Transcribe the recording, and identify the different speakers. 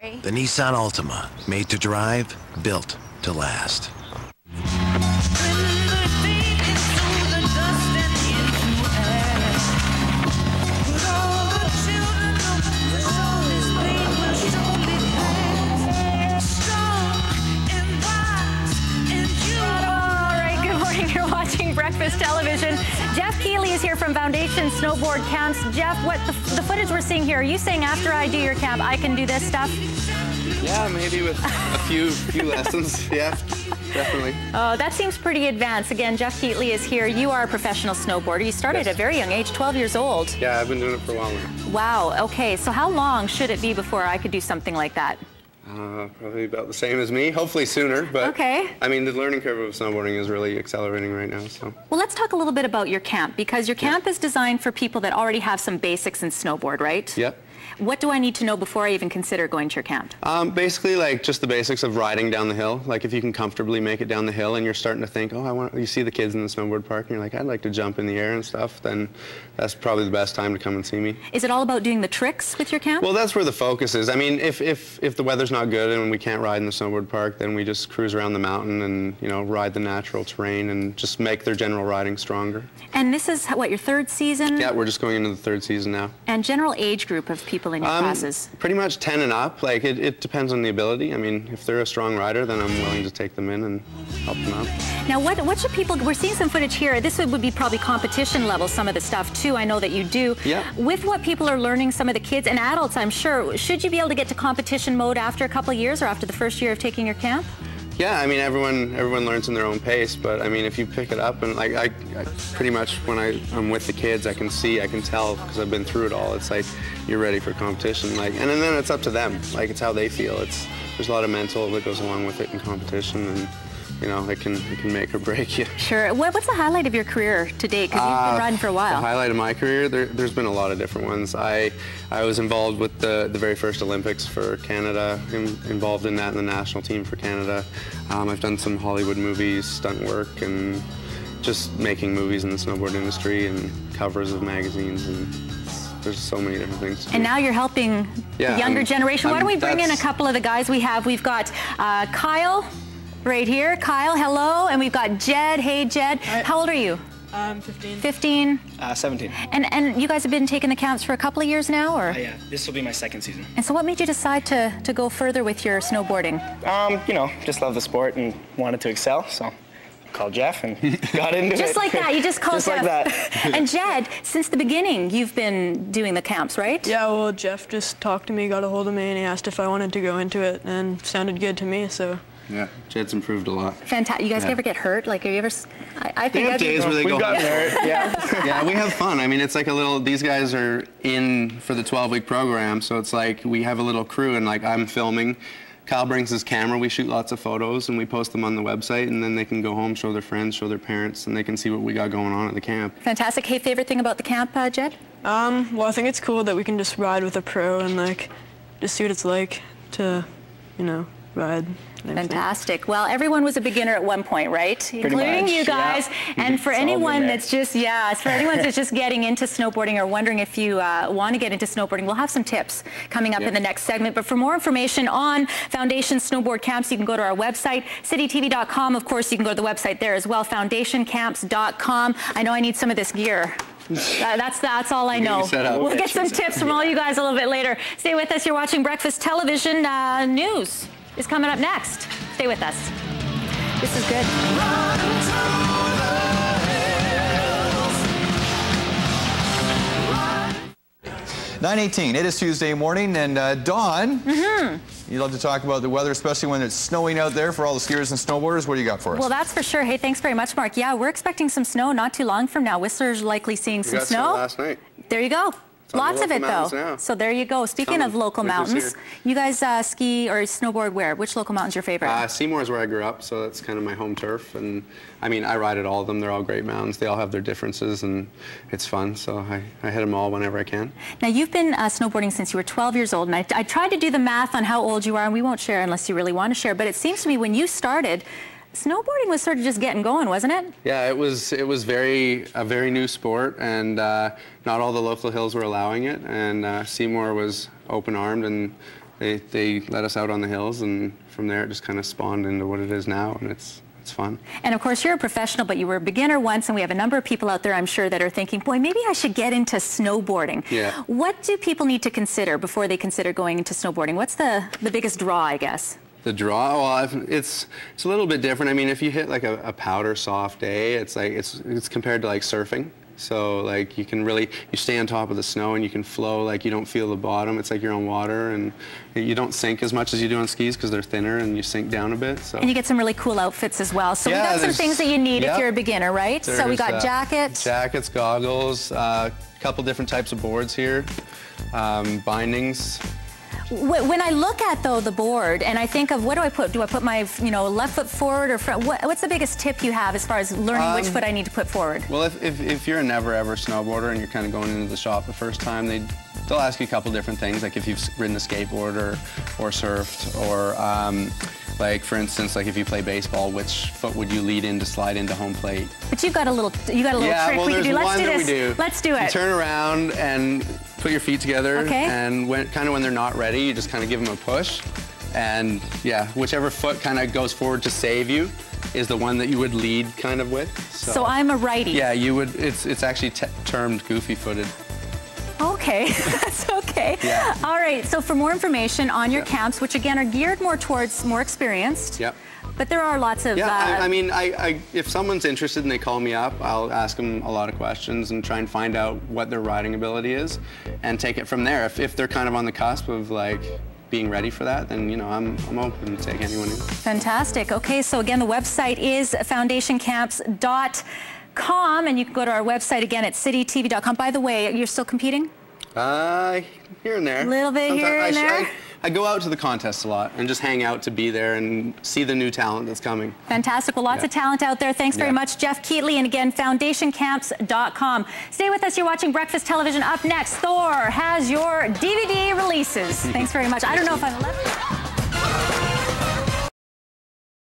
Speaker 1: The Nissan Altima, made to drive, built to last.
Speaker 2: Breakfast Television. Jeff Keeley is here from Foundation Snowboard Camps. Jeff, what the footage we're seeing here, are you saying after I do your camp, I can do this stuff?
Speaker 3: Yeah, maybe with a few lessons. Yeah, definitely.
Speaker 2: Oh, that seems pretty advanced. Again, Jeff Keeley is here. You are a professional snowboarder. You started at a very young age, 12 years old.
Speaker 3: Yeah, I've been doing it for a while now.
Speaker 2: Wow. Okay, so how long should it be before I could do something like that?
Speaker 3: Probably about the same as me, hopefully sooner, but
Speaker 2: okay.
Speaker 3: I mean, the learning curve of snowboarding is really accelerating right now, so.
Speaker 2: Well, let's talk a little bit about your camp, because your camp is designed for people that already have some basics in snowboard, right?
Speaker 3: Yep.
Speaker 2: What do I need to know before I even consider going to your camp?
Speaker 3: Basically, like, just the basics of riding down the hill. Like, if you can comfortably make it down the hill and you're starting to think, oh, you see the kids in the snowboard park and you're like, I'd like to jump in the air and stuff, then that's probably the best time to come and see me.
Speaker 2: Is it all about doing the tricks with your camp?
Speaker 3: Well, that's where the focus is. I mean, if the weather's not good and we can't ride in the snowboard park, then we just cruise around the mountain and, you know, ride the natural terrain and just make their general riding stronger.
Speaker 2: And this is, what, your third season?
Speaker 3: Yeah, we're just going into the third season now.
Speaker 2: And general age group of people in your classes?
Speaker 3: Pretty much 10 and up. Like, it depends on the ability. I mean, if they're a strong rider, then I'm willing to take them in and help them out.
Speaker 2: Now, what should people, we're seeing some footage here. This would be probably competition level, some of the stuff too. I know that you do.
Speaker 3: Yeah.
Speaker 2: With what people are learning, some of the kids and adults, I'm sure, should you be able to get to competition mode after a couple of years or after the first year of taking your camp?
Speaker 3: Yeah, I mean, everyone learns in their own pace, but I mean, if you pick it up and like I pretty much when I'm with the kids, I can tell because I've been through it all. It's like you're ready for competition, like, and then it's up to them. Like, it's how they feel. There's a lot of mental that goes along with it in competition, and you know, it can make or break you.
Speaker 2: Sure. What's the highlight of your career to date? Because you've been riding for a while.
Speaker 3: The highlight of my career, there's been a lot of different ones. I was involved with the very first Olympics for Canada, involved in that in the national team for Canada. I've done some Hollywood movies, stunt work, and just making movies in the snowboard industry and covers of magazines, and there's so many different things.
Speaker 2: And now you're helping the younger generation. Why don't we bring in a couple of the guys we have? We've got Kyle. Right here. Kyle, hello. And we've got Jed. Hey, Jed.
Speaker 4: Hi.
Speaker 2: How old are you?
Speaker 4: 15.
Speaker 2: 15?
Speaker 4: 17.
Speaker 2: And you guys have been taking the camps for a couple of years now, or?
Speaker 4: Yeah, this will be my second season.
Speaker 2: And so what made you decide to go further with your snowboarding?
Speaker 4: You know, just love the sport and wanted to excel, so called Jeff and got into it.
Speaker 2: Just like that, you just called Jeff.
Speaker 4: Just like that.
Speaker 2: And Jed, since the beginning, you've been doing the camps, right?
Speaker 5: Yeah, well, Jeff just talked to me, got a hold of me, and he asked if I wanted to go into it, and it sounded good to me, so.
Speaker 3: Yeah, Jed's improved a lot.
Speaker 2: Fantastic. You guys ever get hurt? Like, have you ever? I think
Speaker 3: they have days where they go
Speaker 4: hurt. Yeah.
Speaker 3: Yeah, we have fun. I mean, it's like a little. These guys are in for the 12-week program, so it's like we have a little crew, and like I'm filming. Kyle brings his camera. We shoot lots of photos, and we post them on the website, and then they can go home, show their friends, show their parents, and they can see what we got going on at the camp.
Speaker 2: Fantastic. Hey, favorite thing about the camp, Jed?
Speaker 5: Well, I think it's cool that we can just ride with a pro and like just see what it's like to, you know, ride.
Speaker 2: Fantastic. Well, everyone was a beginner at one point, right?
Speaker 4: Pretty
Speaker 2: Including
Speaker 4: much,
Speaker 2: you guys.
Speaker 4: Yeah.
Speaker 2: And for anyone that's just, for anyone that's just getting into snowboarding or wondering if you want to get into snowboarding, we'll have some tips coming up in the next segment. But for more information on Foundation Snowboard Camps, you can go to our website, citytv.com. Of course, you can go to the website there as well, foundationcamps.com. I know I need some of this gear. That's all I know. We'll get some tips from all you guys a little bit later. Stay with us. You're watching Breakfast Television. News is coming up next. Stay with us. This is good.
Speaker 6: 9:18. It is Tuesday morning, and Dawn, you love to talk about the weather, especially when it's snowing out there for all the skiers and snowboarders. What do you got for us?
Speaker 2: Well, that's for sure. Hey, thanks very much, Mark. Yeah, we're expecting some snow not too long from now. Whistler's likely seeing some snow.
Speaker 3: Last night.
Speaker 2: There you go. Lots of it, though. Now. So there you go. Speaking of local mountains, you guys ski or snowboard where? Which local mountain's your favorite?
Speaker 3: Seymour is where I grew up, so that's kind of my home turf. And I mean, I ride at all of them. They're all great mountains. They all have their differences, and it's fun. So I hit them all whenever I can.
Speaker 2: Now, you've been snowboarding since you were 12 years old, and I tried to do the math on how old you are, and we won't share unless you really want to share. But it seems to me when you started, snowboarding was sort of just getting going, wasn't it?
Speaker 3: Yeah, it was a very new sport, and not all the local hills were allowing it, and Seymour was open-armed, and they let us out on the hills, and from there it just kind of spawned into what it is now, and it's fun.
Speaker 2: And of course, you're a professional, but you were a beginner once, and we have a number of people out there, I'm sure, that are thinking, boy, maybe I should get into snowboarding.
Speaker 3: Yeah.
Speaker 2: What do people need to consider before they consider going into snowboarding? What's the biggest draw, I guess?
Speaker 3: The draw, well, it's a little bit different. I mean, if you hit like a powder soft day, it's like it's compared to like surfing. So like you stay on top of the snow and you can flow, like you don't feel the bottom. It's like you're on water, and you don't sink as much as you do on skis because they're thinner and you sink down a bit. So.
Speaker 2: And you get some really cool outfits as well. So
Speaker 3: yeah,
Speaker 2: we got some things that you need if you're a beginner, right? So we got jackets.
Speaker 3: Jackets, goggles, a couple different types of boards here, bindings.
Speaker 2: When I look at, though, the board, and I think of what do I put? Do I put my left foot forward or front? What's the biggest tip you have as far as learning which foot I need to put forward?
Speaker 3: Well, if you're a never-ever snowboarder and you're kind of going into the shop the first time, they'll ask you a couple different things, like if you've ridden a skateboard or surfed, or like for instance, like if you play baseball, which foot would you lead in to slide into home plate?
Speaker 2: But you got a little trick
Speaker 3: well,
Speaker 2: we can do. Let's do this.
Speaker 3: We do.
Speaker 2: Let's do it.
Speaker 3: You turn around and put your feet together, and when they're not ready, you just kind of give them a push, and yeah, whichever foot kind of goes forward to save you is the one that you would lead kind of with.
Speaker 2: So I'm a righty.
Speaker 3: Yeah, you would. It's actually termed goofy-footed.
Speaker 2: Okay, that's okay.
Speaker 3: Yeah.
Speaker 2: All right, so for more information on your camps, which again are geared more towards more experienced.
Speaker 3: Yep.
Speaker 2: But there are lots of...
Speaker 3: Yeah, I mean, if someone's interested and they call me up, I'll ask them a lot of questions and try and find out what their riding ability is and take it from there. If they're kind of on the cusp of like being ready for that, then I'm open to take anyone in.
Speaker 2: Fantastic. Okay, so again, the website is foundationcamps.com, and you can go to our website again at citytv.com. By the way, you're still competing?
Speaker 3: Here and there.
Speaker 2: A little bit here and there?
Speaker 3: I go out to the contests a lot and just hang out to be there and see the new talent that's coming.
Speaker 2: Fantastic. Well, lots of talent out there. Thanks very much, Jeff Keatley. And again, foundationcamps.com. Stay with us. You're watching Breakfast Television. Up next, Thor has your DVD releases. Thanks very much. I don't know if I'm 11.